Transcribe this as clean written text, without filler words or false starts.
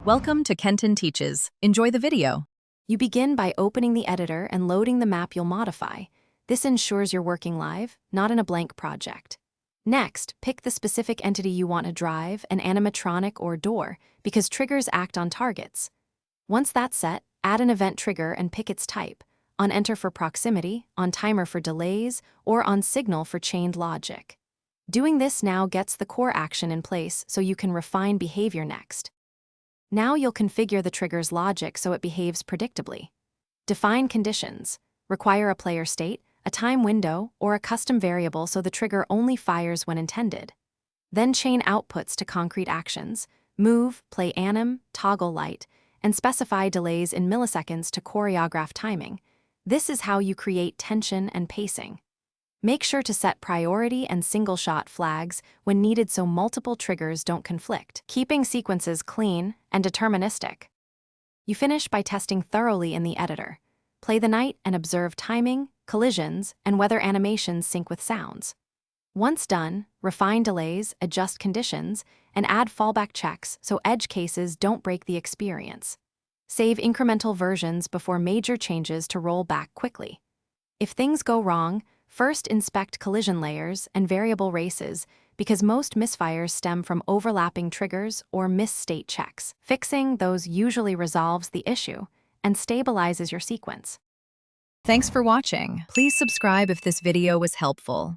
Welcome to Kenton Teaches. Enjoy the video. You begin by opening the editor and loading the map you'll modify. This ensures you're working live, not in a blank project. Next, pick the specific entity you want to drive, an animatronic or door, because triggers act on targets. Once that's set, add an event trigger and pick its type, on enter for proximity, on timer for delays, or on signal for chained logic. Doing this now gets the core action in place so you can refine behavior next. Now you'll configure the trigger's logic so it behaves predictably. Define conditions. Require a player state, a time window, or a custom variable so the trigger only fires when intended. Then chain outputs to concrete actions, move, play anim, toggle light, and specify delays in milliseconds to choreograph timing. This is how you create tension and pacing. Make sure to set priority and single-shot flags when needed so multiple triggers don't conflict, keeping sequences clean and deterministic. You finish by testing thoroughly in the editor. Play the night and observe timing, collisions, and whether animations sync with sounds. Once done, refine delays, adjust conditions, and add fallback checks so edge cases don't break the experience. Save incremental versions before major changes to roll back quickly. If things go wrong, first inspect collision layers and variable races because most misfires stem from overlapping triggers or misstate checks. Fixing those usually resolves the issue and stabilizes your sequence. Thanks for watching. Please subscribe if this video was helpful.